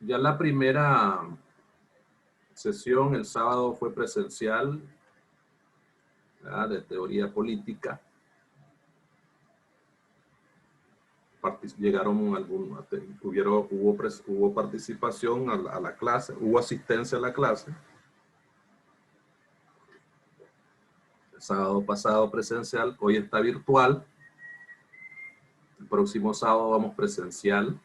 Ya la primera sesión el sábado fue presencial, ¿verdad? De teoría política. Llegaron algunos, hubo participación a la clase, hubo asistencia a la clase. El sábado pasado presencial, hoy está virtual. El próximo sábado vamos presencial.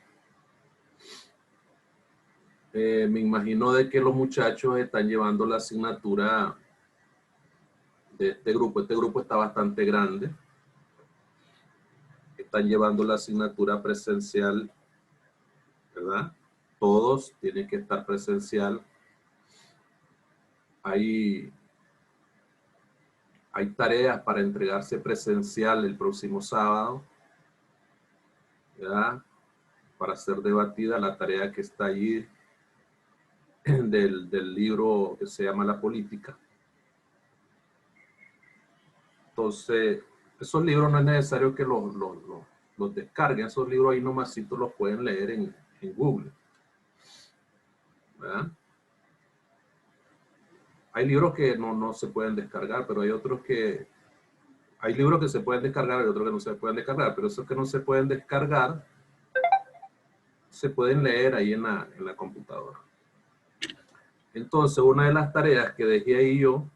Me imagino de que los muchachos están llevando la asignatura de este grupo. Este grupo está bastante grande. Están llevando la asignatura presencial, ¿verdad? Todos tienen que estar presencial. Hay tareas para entregarse presencial el próximo sábado, ¿verdad? Para ser debatida la tarea que está allí del libro que se llama La Política. Entonces, esos libros no es necesario que los descarguen. Esos libros ahí nomás los pueden leer en Google, ¿verdad? Hay libros que no se pueden descargar, pero hay otros que... Hay libros que se pueden descargar y otros que no se pueden descargar, pero esos que no se pueden descargar se pueden leer ahí en la computadora. Entonces, una de las tareas que dejé ahí yo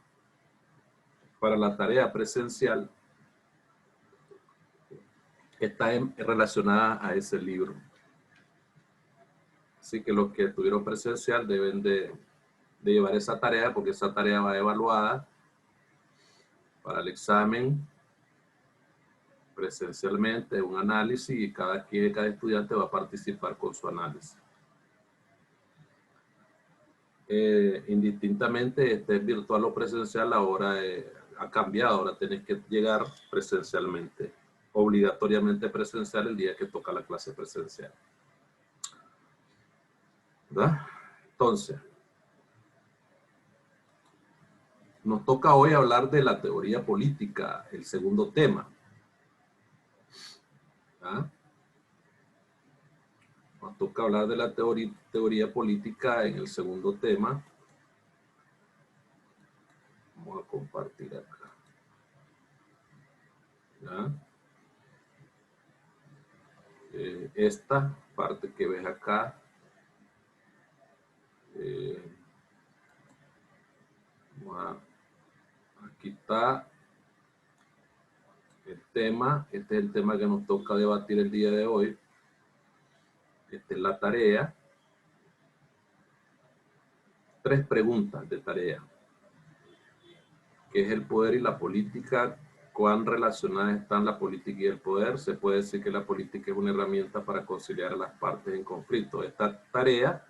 para la tarea presencial está relacionada a ese libro. Así que los que estuvieron presencial deben de llevar esa tarea, porque esa tarea va evaluada para el examen presencialmente, un análisis, y cada estudiante va a participar con su análisis. Indistintamente esté virtual o presencial, ahora ha cambiado, ahora tenés que llegar presencialmente, obligatoriamente presencial el día que toca la clase presencial, ¿verdad? Entonces, nos toca hoy hablar de la teoría política, el segundo tema, ¿verdad? Nos toca hablar de la teoría política en el segundo tema. Vamos a compartir acá, ¿ya? Esta parte que ves acá, aquí está el tema. Este es el tema que nos toca debatir el día de hoy. Esta es la tarea. 3 preguntas de tarea. ¿Qué es el poder y la política? ¿Cuán relacionadas están la política y el poder? Se puede decir que la política es una herramienta para conciliar a las partes en conflicto. Esta tarea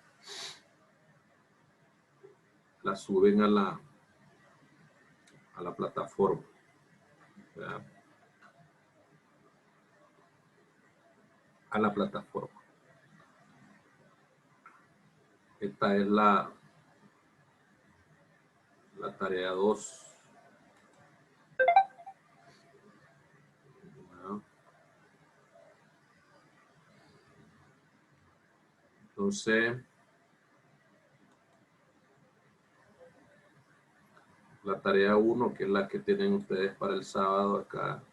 la suben a la plataforma, ¿verdad? A la plataforma. Esta es la tarea 2. Entonces, la tarea 1, que es la que tienen ustedes para el sábado acá,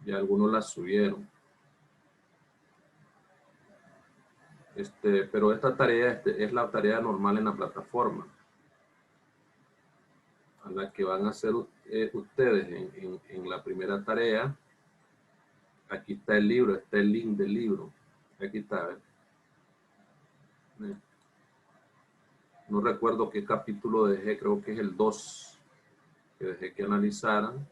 ya algunos la subieron. Pero esta tarea es la tarea normal en la plataforma, a la que van a hacer ustedes en la primera tarea. Aquí está el libro, está el link del libro. Aquí está, ¿ves? No recuerdo qué capítulo dejé, creo que es el 2, que dejé que analizaran.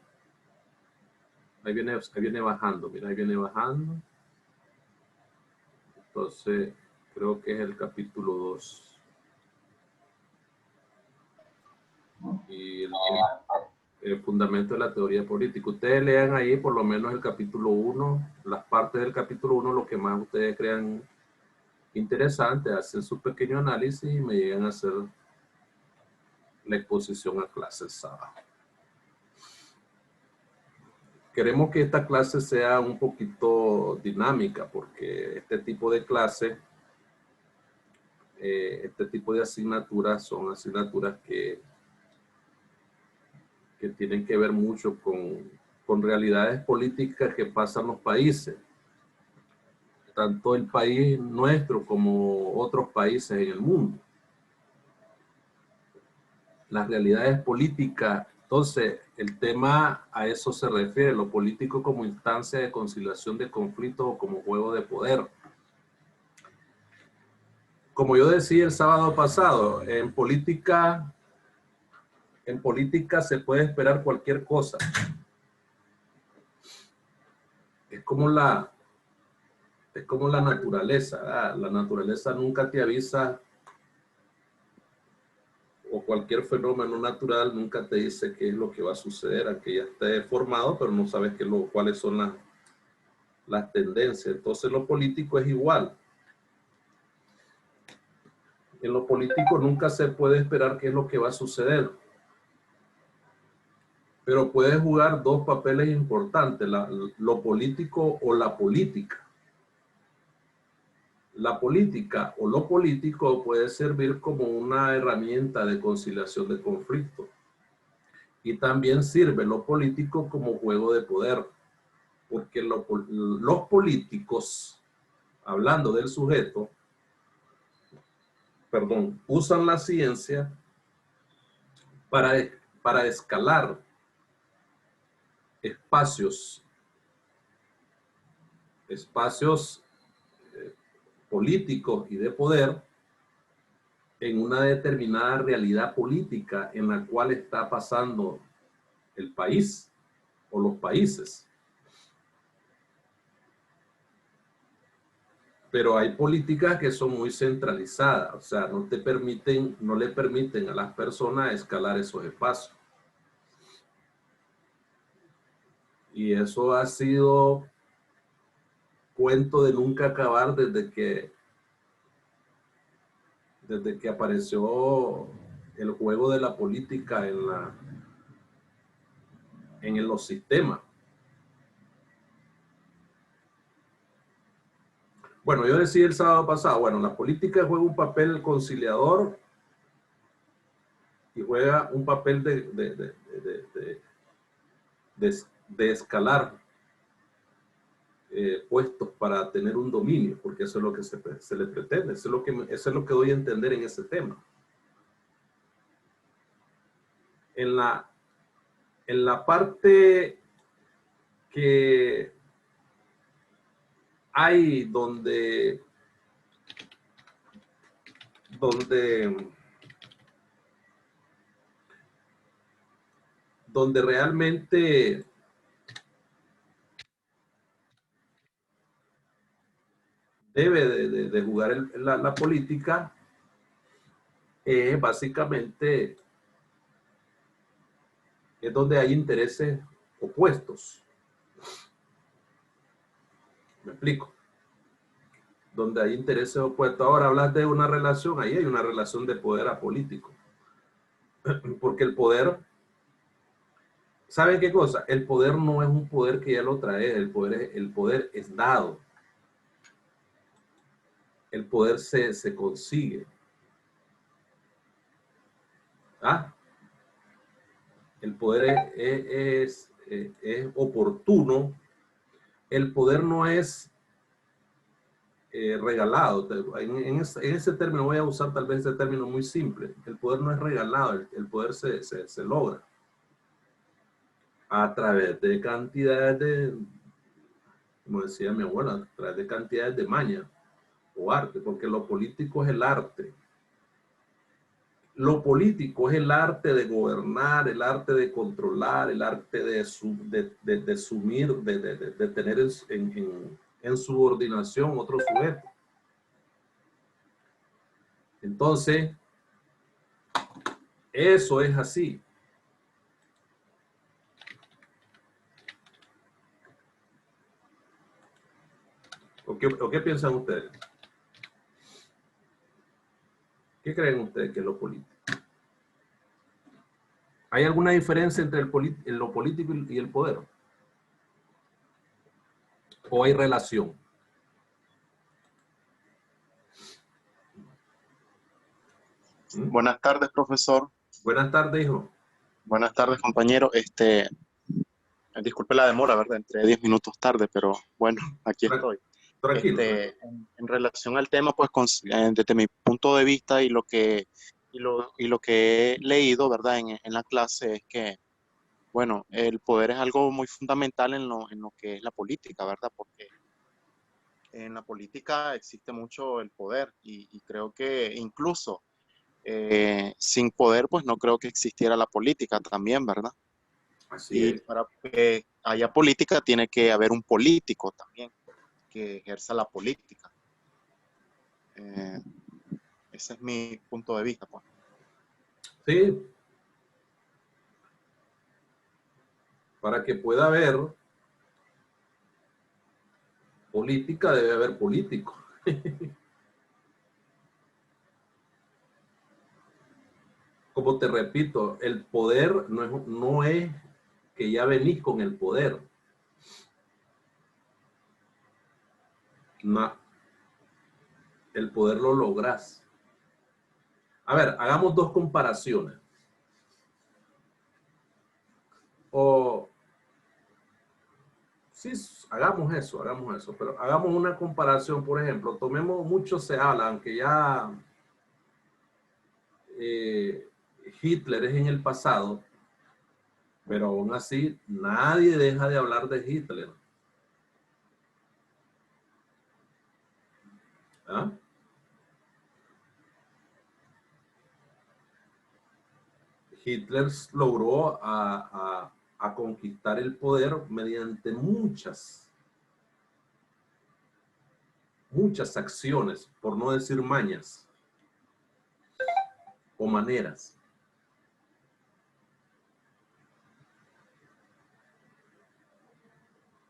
Ahí viene bajando, mira, ahí viene bajando. Entonces, creo que es el capítulo 2. Y el fundamento de la teoría política. Ustedes lean ahí por lo menos el capítulo 1, las partes del capítulo 1, lo que más ustedes crean interesante, hacen su pequeño análisis y me llegan a hacer la exposición a clase el sábado. Queremos que esta clase sea un poquito dinámica, porque este tipo de clase este tipo de asignaturas son asignaturas que tienen que ver mucho con realidades políticas que pasan los países, tanto el país nuestro como otros países en el mundo. Las realidades políticas, entonces el tema a eso se refiere, lo político como instancia de conciliación de conflictos o como juego de poder. Como yo decía el sábado pasado, en política se puede esperar cualquier cosa. Es como la naturaleza, ¿verdad? La naturaleza nunca te avisa, o cualquier fenómeno natural nunca te dice qué es lo que va a suceder, aunque ya esté formado, pero no sabes cuáles son las tendencias. Entonces lo político es igual. En lo político nunca se puede esperar qué es lo que va a suceder, pero puede jugar dos papeles importantes, lo político o la política. La política o lo político puede servir como una herramienta de conciliación de conflictos. Y también sirve lo político como juego de poder, porque los políticos, hablando del sujeto, usan la ciencia para escalar espacios políticos y de poder en una determinada realidad política en la cual está pasando el país o los países. Pero hay políticas que son muy centralizadas, o sea, no le permiten a las personas escalar esos espacios. Y eso ha sido cuento de nunca acabar desde que apareció el juego de la política en los sistemas. Bueno, yo decía el sábado pasado, bueno, la política juega un papel conciliador y juega un papel de escalar puestos para tener un dominio, porque eso es lo que se le pretende, eso es lo que doy a entender en ese tema. En la parte que hay donde realmente debe de jugar la política, básicamente es donde hay intereses opuestos. ¿Me explico? Donde hay intereses opuestos. Ahora hablas de una relación, ahí hay una relación de poder apolítico. Porque el poder, ¿saben qué cosa? El poder no es un poder que ya lo trae, el poder es dado. El poder se consigue. ¿Ah? El poder es oportuno. El poder no es regalado. En ese término voy a usar tal vez ese término muy simple. El poder no es regalado, el poder se logra a través de cantidades como decía mi abuela, a través de cantidades de maña o arte, porque lo político es el arte. Lo político es el arte de gobernar, el arte de controlar, el arte de sumir, de tener en subordinación otro sujeto. Entonces, eso es así. ¿O qué piensan ustedes? ¿Qué creen ustedes que es lo político? ¿Hay alguna diferencia entre lo político y el poder? ¿O hay relación? ¿Mm? Buenas tardes, profesor. Buenas tardes, hijo. Buenas tardes, compañero. Disculpe la demora, ¿verdad? Entré 10 minutos tarde, pero bueno, aquí Tra- estoy. Tranquilo, tranquilo. En relación al tema, pues desde mi punto de vista y lo que he leído, ¿verdad? En la clase es que, bueno, el poder es algo muy fundamental en lo que es la política, ¿verdad? Porque en la política existe mucho el poder y creo que incluso sin poder, pues no creo que existiera la política también, ¿verdad? Así Y es. para que haya política tiene que haber un político también que ejerza la política. Eh, Ese es mi punto de vista, pues. Sí, para que pueda haber política debe haber político. Como te repito, el poder no es que ya venís con el poder. No, el poder lo lográs. A ver, hagamos dos comparaciones. O sí, hagamos eso, pero hagamos una comparación, por ejemplo, tomemos, mucho se habla, aunque ya eh, Hitler es en el pasado, pero aún así nadie deja de hablar de Hitler. ¿Ah? Hitler logró a conquistar el poder mediante muchas acciones, por no decir mañas o maneras.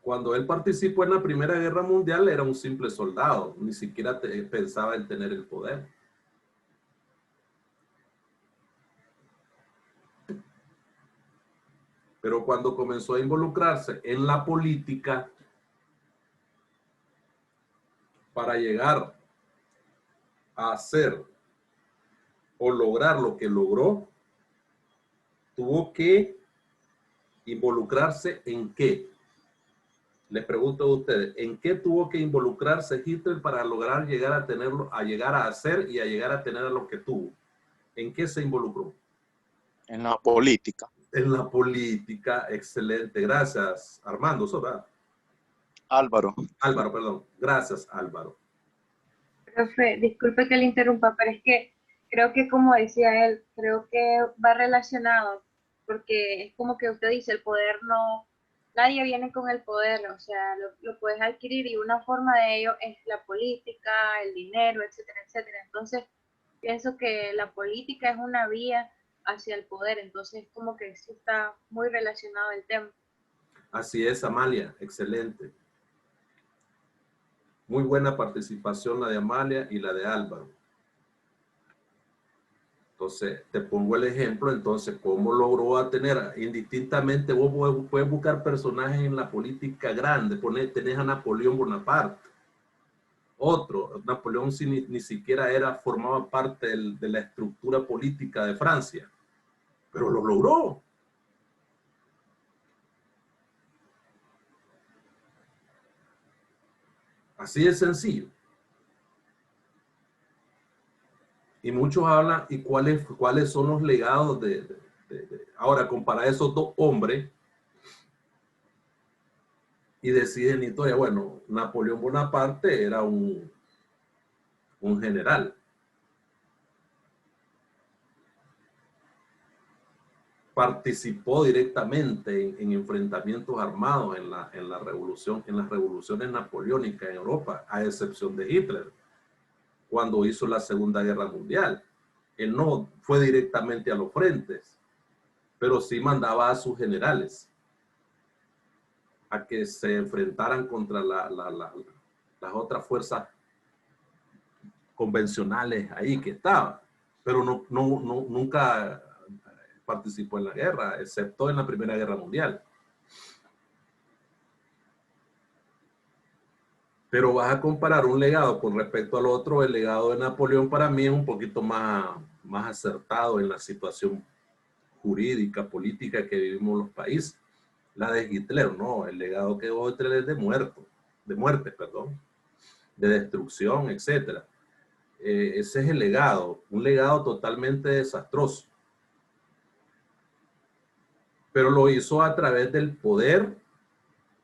Cuando él participó en la Primera Guerra Mundial era un simple soldado, ni siquiera pensaba en tener el poder. Pero cuando comenzó a involucrarse en la política para llegar a hacer o lograr lo que logró, tuvo que involucrarse en qué. Les pregunto a ustedes, ¿en qué tuvo que involucrarse Hitler para lograr llegar a tenerlo, a llegar a hacer y a llegar a tener a lo que tuvo? ¿En qué se involucró? En la política. En la política, excelente. Gracias, Armando, ¿verdad? Álvaro, Álvaro, perdón. Gracias, Álvaro. Profe, disculpe que le interrumpa, pero es que creo que como decía él, creo que va relacionado, porque es como que usted dice, el poder no, nadie viene con el poder, o sea, lo puedes adquirir y una forma de ello es la política, el dinero, etcétera, etcétera. Entonces, pienso que la política es una vía hacia el poder, entonces como que sí está muy relacionado el tema. Así es, Amalia, excelente. Muy buena participación la de Amalia y la de Álvaro. Entonces, te pongo el ejemplo, entonces, ¿cómo logró a tener, indistintamente, vos puedes buscar personajes en la política grande, tenés a Napoleón Bonaparte, otro, Napoleón ni siquiera formaba parte de la estructura política de Francia, pero lo logró. Así de sencillo. Y muchos hablan, ¿y cuáles son los legados ahora, comparar esos dos hombres y deciden historia? Bueno, Napoleón Bonaparte era un general. Participó directamente en enfrentamientos armados en la revolución, en las revoluciones napoleónicas en Europa, a excepción de Hitler, cuando hizo la Segunda Guerra Mundial. Él no fue directamente a los frentes, pero sí mandaba a sus generales a que se enfrentaran contra las otras fuerzas convencionales ahí que estaban, pero nunca participó en la guerra, excepto en la Primera Guerra Mundial. Pero vas a comparar un legado con respecto al otro, el legado de Napoleón para mí es un poquito más acertado en la situación jurídica, política que vivimos los países. La de Hitler, no, el legado que dejó Hitler es de muerte, perdón, de destrucción, etc. Ese es el legado, un legado totalmente desastroso. Pero lo hizo a través del poder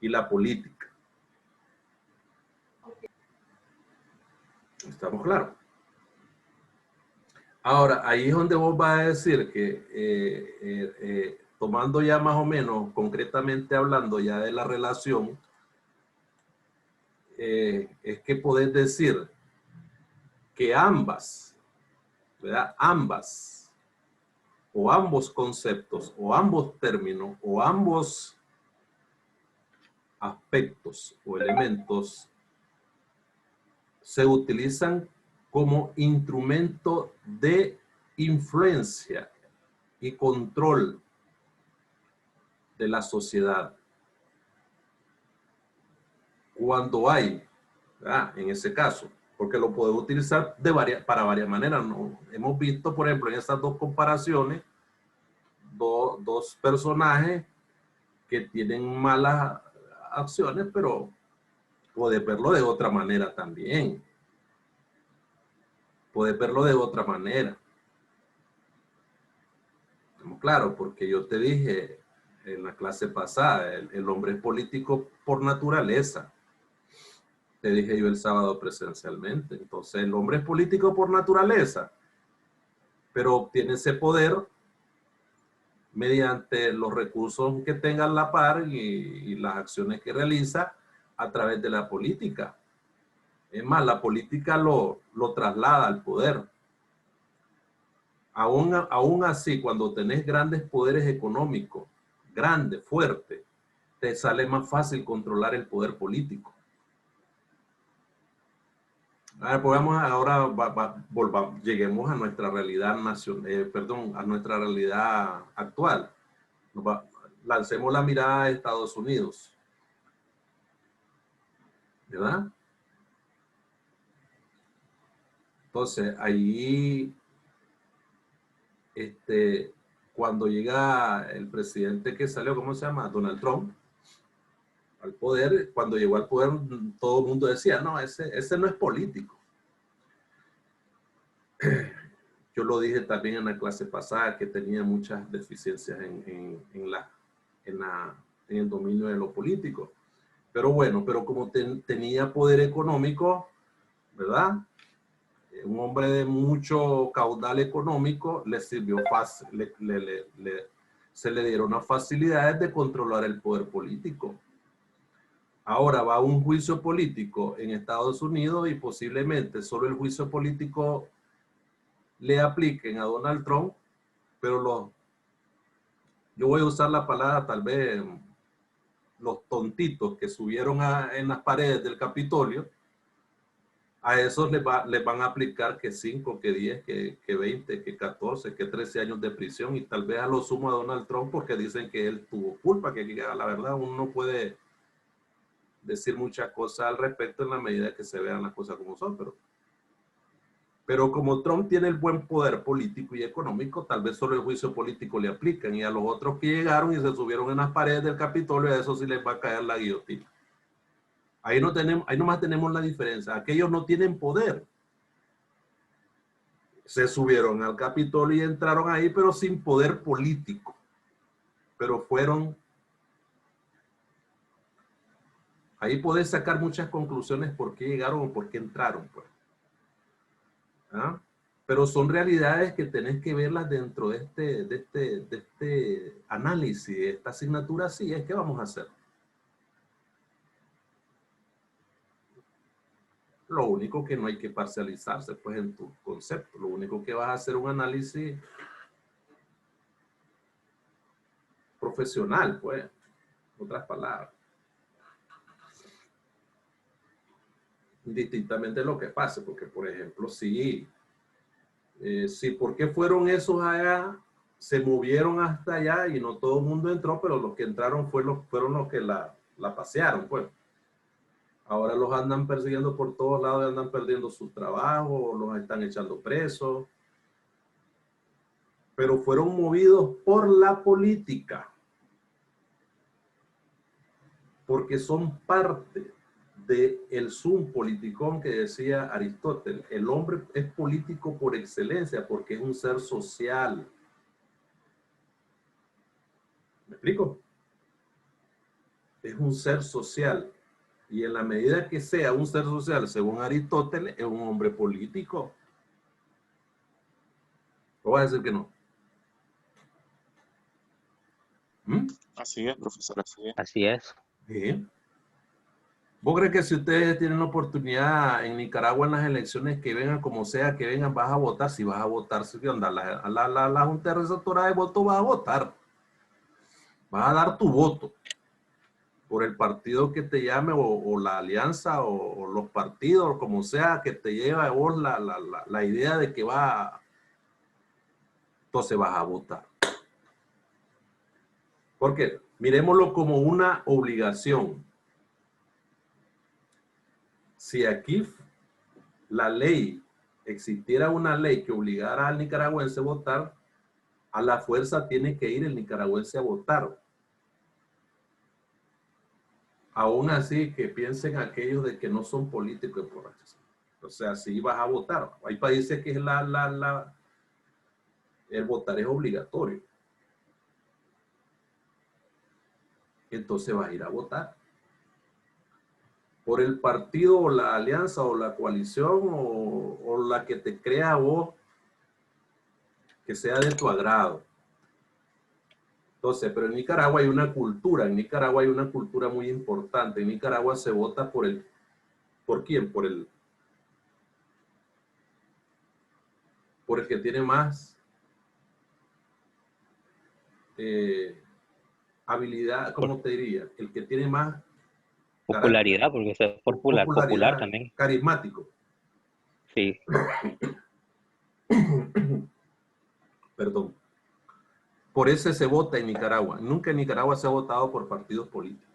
y la política. ¿Estamos claros? Ahora, ahí es donde vos vas a decir que, tomando ya más o menos, concretamente hablando ya de la relación, es que podés decir que ambas, ¿verdad? Ambas, o ambos conceptos, o ambos términos, o ambos aspectos o elementos se utilizan como instrumento de influencia y control de la sociedad. Cuando hay, ¿verdad? En ese caso, porque lo podemos utilizar para varias maneras, ¿no? Hemos visto, por ejemplo, en estas dos comparaciones, dos personajes que tienen malas acciones, pero puedes verlo de otra manera también. Puedes verlo de otra manera. Claro, porque yo te dije en la clase pasada, el hombre es político por naturaleza. Te dije yo el sábado presencialmente. Entonces, el hombre es político por naturaleza, pero obtiene ese poder mediante los recursos que tenga a la par y las acciones que realiza a través de la política. Es más, la política lo traslada al poder. Aún así, cuando tenés grandes poderes económicos, grandes, fuertes, te sale más fácil controlar el poder político. A ver, pues ahora lleguemos a nuestra realidad nacional, a nuestra realidad actual. Lancemos la mirada a Estados Unidos, ¿verdad? Entonces, ahí, cuando llega el presidente que salió, ¿cómo se llama? Donald Trump, al poder, cuando llegó al poder, todo el mundo decía, no, ese no es político. Yo lo dije también en la clase pasada, que tenía muchas deficiencias en el dominio de lo político. Pero bueno, pero como tenía poder económico, ¿verdad? Un hombre de mucho caudal económico, le sirvió fácil, se le dieron las facilidades de controlar el poder político. Ahora va a un juicio político en Estados Unidos y posiblemente solo el juicio político le apliquen a Donald Trump, pero yo voy a usar la palabra tal vez los tontitos que subieron en las paredes del Capitolio, a esos les van a aplicar que 5, que 10, que 20, que 14, que 13 años de prisión y tal vez a lo sumo a Donald Trump porque dicen que él tuvo culpa, que la verdad uno no puede decir muchas cosas al respecto en la medida que se vean las cosas como son, pero como Trump tiene el buen poder político y económico, tal vez solo el juicio político le aplican y a los otros que llegaron y se subieron en las paredes del Capitolio, a eso sí les va a caer la guillotina. Ahí nomás tenemos la diferencia. Aquellos no tienen poder. Se subieron al Capitolio y entraron ahí, pero sin poder político. Pero fueron... Ahí podés sacar muchas conclusiones por qué llegaron o por qué entraron, pues. ¿Ah? Pero son realidades que tenés que verlas dentro de este análisis, de esta asignatura. Así es que vamos a hacer. Lo único que no hay que parcializarse pues en tu concepto. Lo único que vas a hacer un análisis profesional, pues, en otras palabras. Indistintamente de lo que pase, porque por ejemplo, si ¿por qué fueron esos allá? Se movieron hasta allá y no todo el mundo entró, pero los que entraron fueron los que la pasearon, pues. Ahora los andan persiguiendo por todos lados y andan perdiendo su trabajo, los están echando presos. Pero fueron movidos por la política, porque son parte del zoom politicón que decía Aristóteles. El hombre es político por excelencia porque es un ser social. ¿Me explico? Es un ser social. Y en la medida que sea un ser social, según Aristóteles, es un hombre político. ¿O vas a decir que no? Así es, profesor, así es. Así es. ¿Sí? ¿Vos crees que si ustedes tienen la oportunidad en Nicaragua en las elecciones que vengan, como sea que vengan, vas a votar? Si vas a votar, si onda, la Junta Receptora de Voto vas a votar. Vas a dar tu voto por el partido que te llame o la alianza o los partidos, o como sea que te lleve a vos la idea de que va, entonces vas a votar. Porque miremoslo como una obligación. Si aquí la ley, existiera una ley que obligara al nicaragüense a votar, a la fuerza tiene que ir el nicaragüense a votar. Aún así, que piensen aquellos de que no son políticos. O sea, si vas a votar. Hay países que el votar es obligatorio. Entonces vas a ir a votar. Por el partido o la alianza o la coalición o la que te crea a vos que sea de tu agrado. Entonces, pero en Nicaragua hay una cultura, muy importante. En Nicaragua se vota ¿por quién? Por el que tiene más habilidad, ¿cómo te diría? El que tiene más Popularidad, porque es popular también. Carismático. Sí. Perdón. Por ese se vota en Nicaragua. Nunca en Nicaragua se ha votado por partidos políticos.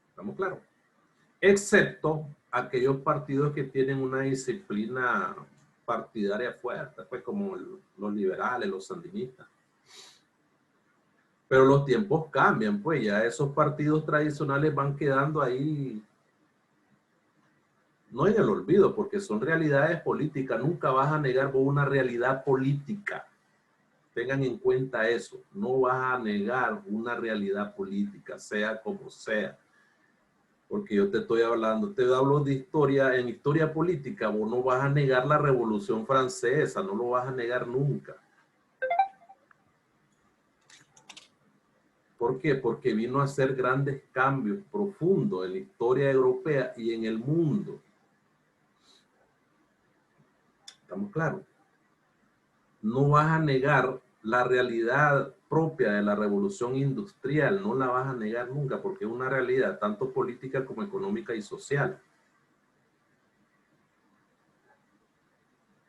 ¿Estamos claros? Excepto aquellos partidos que tienen una disciplina partidaria fuerte, pues como los liberales, los sandinistas. Pero los tiempos cambian, pues ya esos partidos tradicionales van quedando ahí, no en el olvido, porque son realidades políticas. Nunca vas a negar una realidad política. Tengan en cuenta eso. No vas a negar una realidad política, sea como sea. Porque yo te estoy hablando, te hablo de historia, en historia política, vos no vas a negar la Revolución Francesa, no lo vas a negar nunca. ¿Por qué? Porque vino a hacer grandes cambios profundos en la historia europea y en el mundo. ¿Estamos claros? No vas a negar la realidad propia de la revolución industrial, no la vas a negar nunca, porque es una realidad tanto política como económica y social.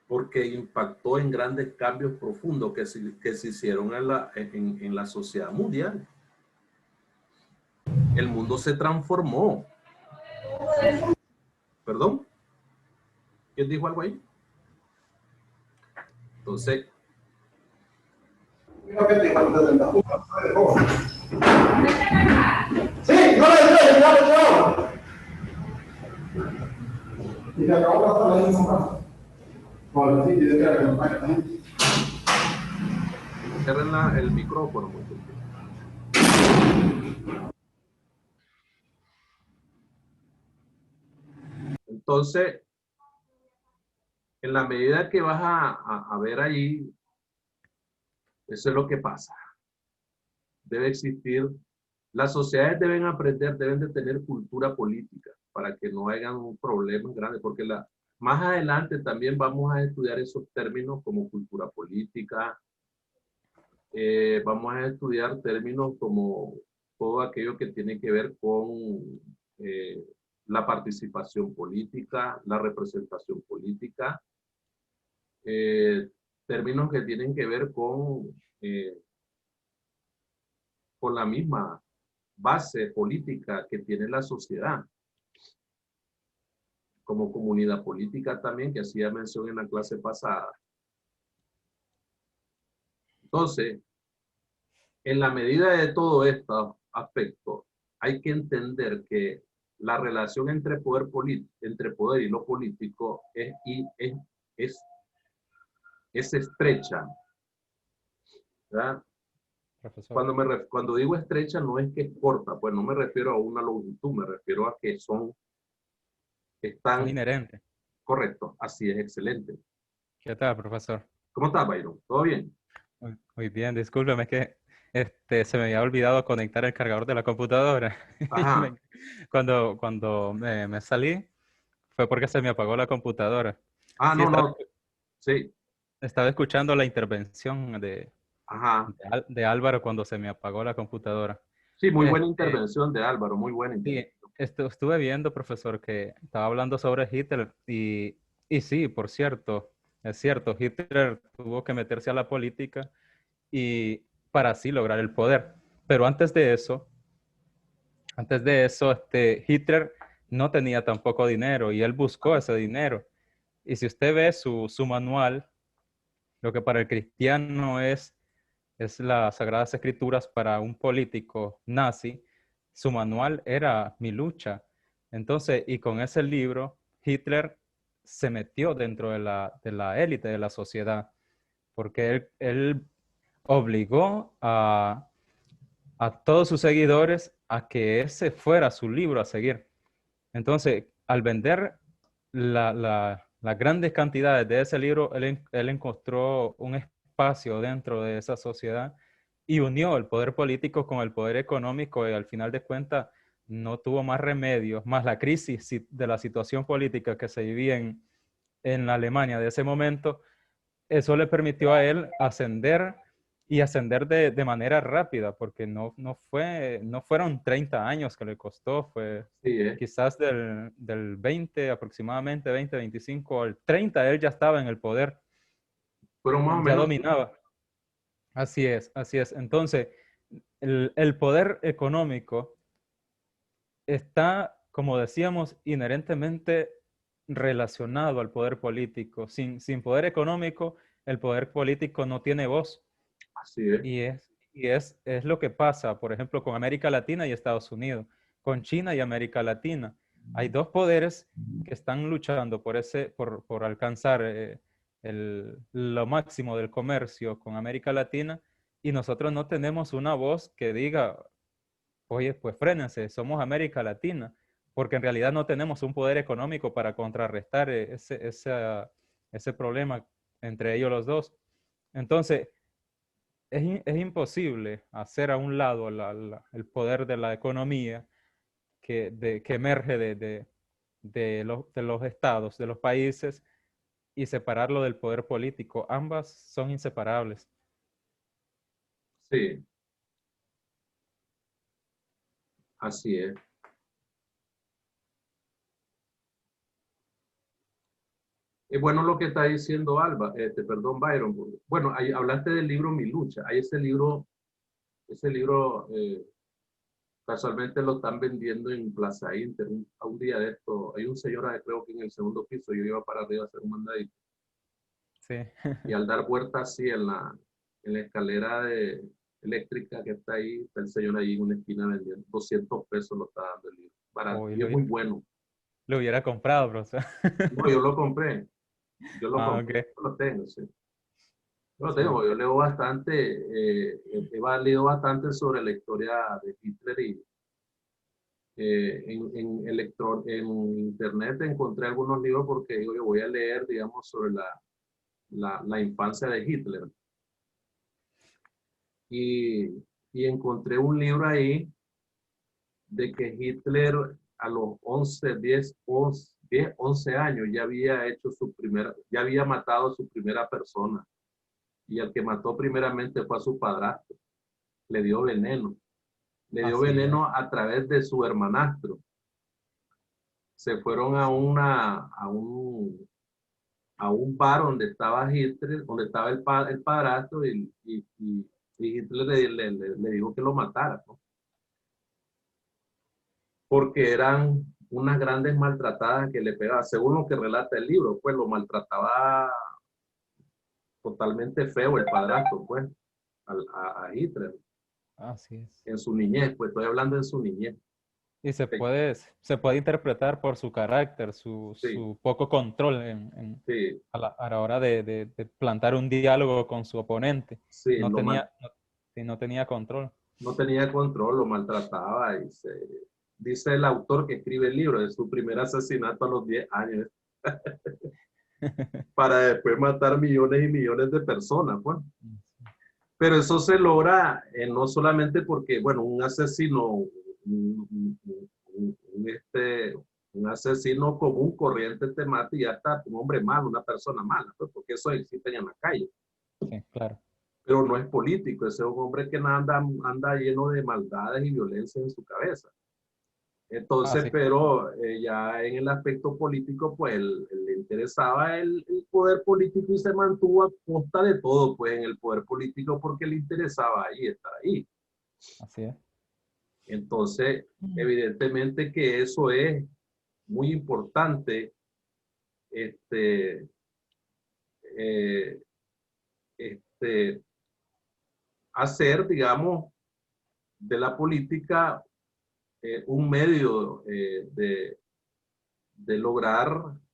Porque impactó en grandes cambios profundos que se hicieron en la sociedad mundial. El mundo se transformó. ¿Perdón? ¿Quién dijo algo ahí? Entonces, sí, no le digo, ya y se acabó hasta la misma. Bueno, sí, tiene que haber. Cierren el micrófono, muchachos. Entonces, en la medida que vas a ver ahí, eso es lo que pasa. Debe existir, las sociedades deben aprender, deben de tener cultura política para que no hagan un problema grande, porque más adelante también vamos a estudiar esos términos como cultura política, vamos a estudiar términos como todo aquello que tiene que ver con la participación política, la representación política, términos que tienen que ver con la misma base política que tiene la sociedad, como comunidad política también, que hacía mención en la clase pasada. Entonces, en la medida de todo estos aspectos, hay que entender que la relación entre poder y lo político es, es estrecha, ¿verdad? Profesor. Cuando digo estrecha no es que es corta, pues no me refiero a una longitud, me refiero a que Son están inherentes. correctos. Así es, excelente. ¿Qué tal, profesor? ¿Cómo estás, Byron? ¿Todo bien? Muy bien, discúlpeme, es que se me había olvidado conectar el cargador de la computadora. Ajá. Cuando me salí, fue porque se me apagó la computadora. Ah, Sí, no, no. Sí. estaba escuchando la intervención Ajá. de Álvaro cuando se me apagó la computadora. Sí, muy buena Este, intervención de Álvaro, muy buena sí, intervención. estuve viendo, profesor, que estaba hablando sobre Hitler y sí, por cierto, es cierto, Hitler tuvo que meterse a la política y para así lograr el poder. Pero antes de eso, Hitler no tenía tampoco dinero y él buscó ese dinero. Y si usted ve su manual, lo que para el cristiano es las Sagradas Escrituras, para un político nazi, su manual era Mi lucha. Entonces, y con ese libro, Hitler se metió dentro de la élite de la sociedad, porque él obligó a todos sus seguidores a que ese fuera su libro a seguir. Entonces, al vender las grandes cantidades de ese libro, él encontró un espacio dentro de esa sociedad y unió el poder político con el poder económico y al final de cuentas no tuvo más remedio, más la crisis de la situación política que se vivía en la Alemania de ese momento. Eso le permitió a él ascender y ascender de manera rápida, porque no fueron 30 años que le costó, fue Sí, quizás del 20 aproximadamente, 20, 25 al 30, él ya estaba en el poder, fueron más o ya menos. dominaba. Así es, así es. Entonces, el poder económico está, como decíamos, inherentemente relacionado al poder político. Sin poder económico, el poder político no tiene voz. Así es. Es lo que pasa, por ejemplo, con América Latina y Estados Unidos, con China y América Latina. Hay dos poderes que están luchando por alcanzar lo máximo del comercio con América Latina y nosotros no tenemos una voz que diga, oye, pues frénense, somos América Latina, porque en realidad no tenemos un poder económico para contrarrestar ese problema entre ellos los dos. Entonces, es imposible hacer a un lado el poder de la economía que emerge de los estados, de los países, y separarlo del poder político. Ambas son inseparables. Sí, así es. Es bueno lo que está diciendo Alba, perdón, Byron. Bueno, ahí hablaste del libro Mi Lucha. Hay ese libro casualmente lo están vendiendo en Plaza Inter. A un día de esto, hay un señor, creo que en el segundo piso, yo iba para arriba a hacer un mandadito. Sí. Y al dar vuelta así en la escalera eléctrica que está ahí, está el señor ahí en una esquina vendiendo. 200 pesos lo está dando el libro. Barato. Hoy Y es muy bueno. lo hubiera comprado, profesor. No, yo lo compré. Yo lo Ah, compré. ok. Yo lo tengo, sí. Yo lo Sí. tengo. Yo leo bastante, he leído bastante sobre la historia de Hitler y en internet encontré algunos libros porque digo, yo voy a leer, digamos, sobre la infancia de Hitler. Y, y encontré un libro ahí de que Hitler a los 11 años ya había hecho ya había matado a su primera persona. Y el que mató primeramente fue a su padrastro. Le dio veneno. Le dio Así es. veneno a través de su hermanastro. Se fueron a un bar donde estaba Hitler, donde estaba el padrastro y Hitler le dijo que lo matara, ¿no? porque eran unas grandes maltratadas que le pegaba, según lo que relata el libro, pues lo maltrataba totalmente feo el padrastro, pues, a Hitler, Así es. en su niñez, pues estoy hablando en su niñez. Y Sí, se puede interpretar por su carácter, sí, su poco control sí, a la hora de plantar un diálogo con su oponente. sí, No tenía, no, sí, no tenía control. no tenía control, lo maltrataba y dice el autor que escribe el libro de su primer asesinato a los 10 años para después matar millones y millones de personas, pues. Pero eso se logra no solamente porque, bueno, un asesino, un asesino común, corriente te mata y ya está, un hombre malo, una persona mala, pues, porque eso existe en la calle. Sí, claro. Pero no es político, ese es un hombre que anda lleno de maldades y violencia en su cabeza. Entonces, Sí. pero ya en el aspecto político, pues le interesaba el poder político y se mantuvo a costa de todo, pues en el poder político porque le interesaba ahí estar ahí. Así es. Entonces, evidentemente que eso es muy importante, este, eh, este, hacer, digamos, de la política un medio de lograr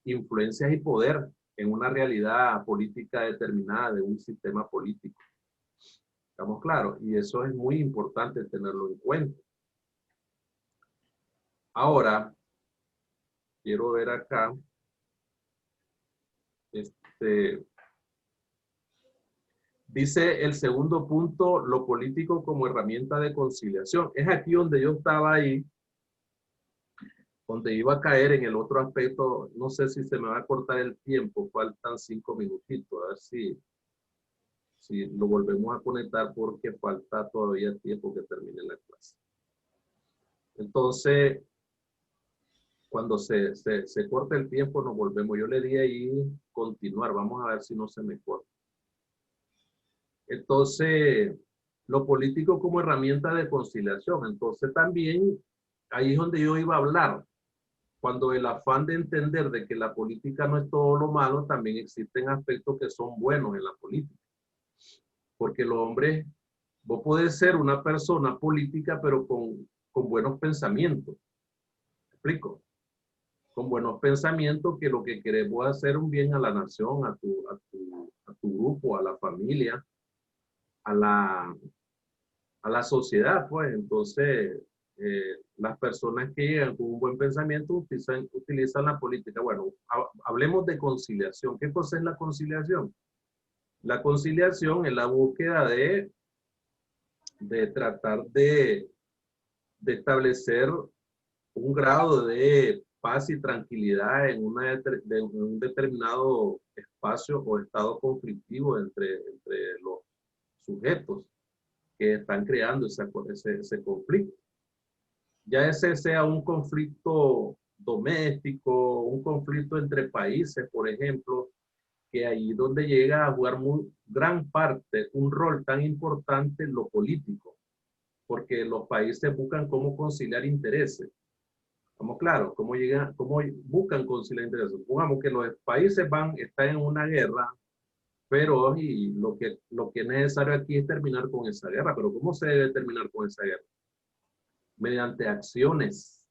influencias y poder en una realidad política determinada de un sistema político. ¿Estamos claros? Y eso es muy importante tenerlo en cuenta. Ahora, quiero ver acá, dice el segundo punto, lo político como herramienta de conciliación. Es aquí donde yo estaba ahí, donde iba a caer en el otro aspecto. No sé si se me va a cortar el tiempo, faltan 5 minutitos, a ver si lo volvemos a conectar porque falta todavía tiempo que termine la clase. Entonces, cuando se corte el tiempo, nos volvemos. Yo le di ahí continuar. Vamos a ver si no se me corta. Entonces, lo político como herramienta de conciliación. Entonces, también ahí es donde yo iba a hablar. Cuando el afán de entender de que la política no es todo lo malo, también existen aspectos que son buenos en la política. Porque los hombres, vos podés ser una persona política, pero con buenos pensamientos. ¿Me explico? Con buenos pensamientos que lo que querés vos hacer un bien a la nación, a tu grupo, a la familia, a la sociedad, pues. Entonces, las personas que llegan con un buen pensamiento utilizan la política. Bueno, hablemos de conciliación. ¿Qué cosa es la conciliación? La conciliación es la búsqueda de tratar de establecer un grado de paz y tranquilidad en un determinado espacio o estado conflictivo entre los sujetos que están creando ese conflicto. Ya ese sea un conflicto doméstico, un conflicto entre países, por ejemplo, que ahí donde llega a jugar gran parte, un rol tan importante en lo político, porque los países buscan cómo conciliar intereses. Estamos claros, cómo buscan conciliar intereses. Supongamos que los países están en una guerra, pero lo que es necesario aquí es terminar con esa guerra. Pero ¿cómo se debe terminar con esa guerra? Mediante acciones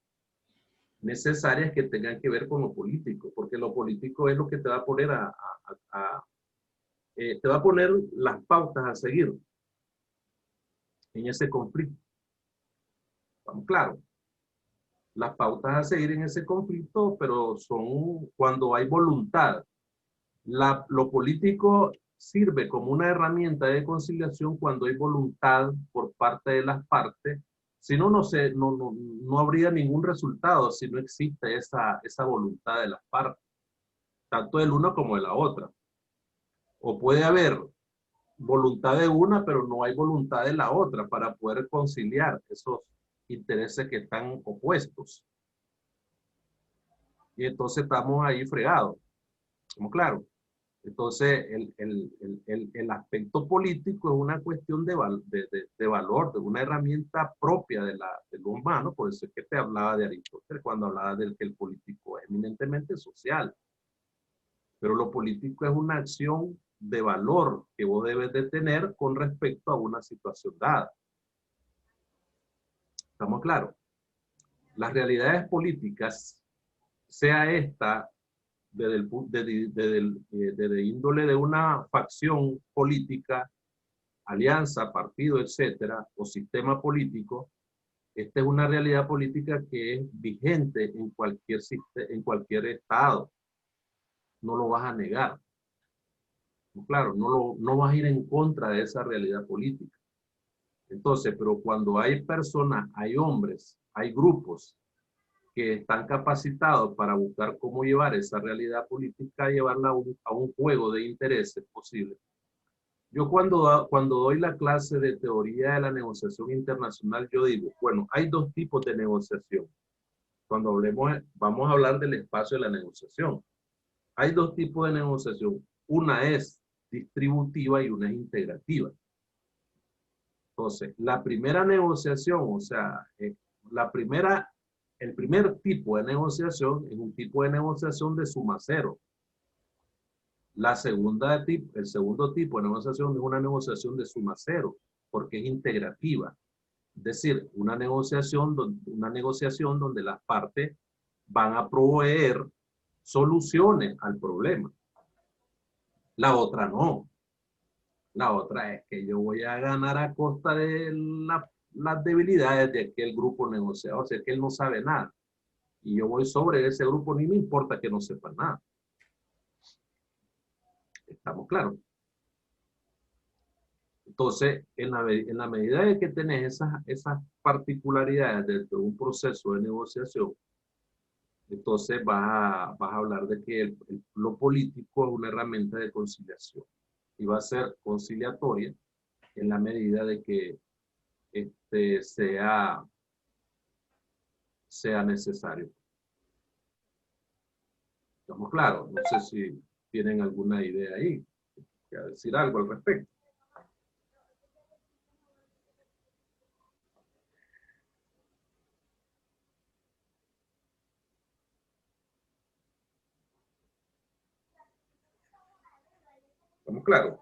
necesarias que tengan que ver con lo político, porque lo político es lo que te va a poner te va a poner las pautas a seguir en ese conflicto. ¿Estamos claros? Las pautas a seguir en ese conflicto, pero son cuando hay voluntad. Lo político sirve como una herramienta de conciliación cuando hay voluntad por parte de las partes. Si no, no habría ningún resultado si no existe esa voluntad de las partes, tanto del uno como de la otra. O puede haber voluntad de una, pero no hay voluntad de la otra para poder conciliar esos intereses que están opuestos. Y entonces estamos ahí fregados. ¿Estamos claros? Entonces, el aspecto político es una cuestión de valor, de una herramienta propia de lo humano. Por eso es que te hablaba de Aristóteles cuando hablaba del que el político es eminentemente social. Pero lo político es una acción de valor que vos debes de tener con respecto a una situación dada. ¿Estamos claros? Las realidades políticas, sea esta desde índole de una facción política, alianza, partido, etcétera, o sistema político, esta es una realidad política que es vigente en cualquier estado. No lo vas a negar. Claro, no vas a ir en contra de esa realidad política. Entonces, pero cuando hay personas, hay hombres, hay grupos que están capacitados para buscar cómo llevar esa realidad política, llevarla a un juego de intereses posible. Yo cuando doy la clase de teoría de la negociación internacional, yo digo, bueno, hay dos tipos de negociación. Cuando vamos a hablar del espacio de la negociación. Hay dos tipos de negociación. Una es distributiva y una es integrativa. Entonces, la primera negociación, o sea, el primer tipo de negociación es un tipo de negociación de suma cero. El segundo tipo de negociación es una negociación de suma cero, porque es integrativa. Es decir, una negociación donde las partes van a proveer soluciones al problema. La otra no. La otra es que yo voy a ganar a costa de las debilidades de aquel grupo negociador, o sea, que él no sabe nada. Y yo voy sobre ese grupo, ni me importa que no sepa nada. ¿Estamos claros? Entonces, en la medida de que tenés esas particularidades dentro de un proceso de negociación, entonces vas a hablar de que lo político es una herramienta de conciliación y va a ser conciliatoria en la medida de que sea necesario. ¿Estamos claros? No sé si tienen alguna idea ahí, que decir algo al respecto. ¿Estamos claros?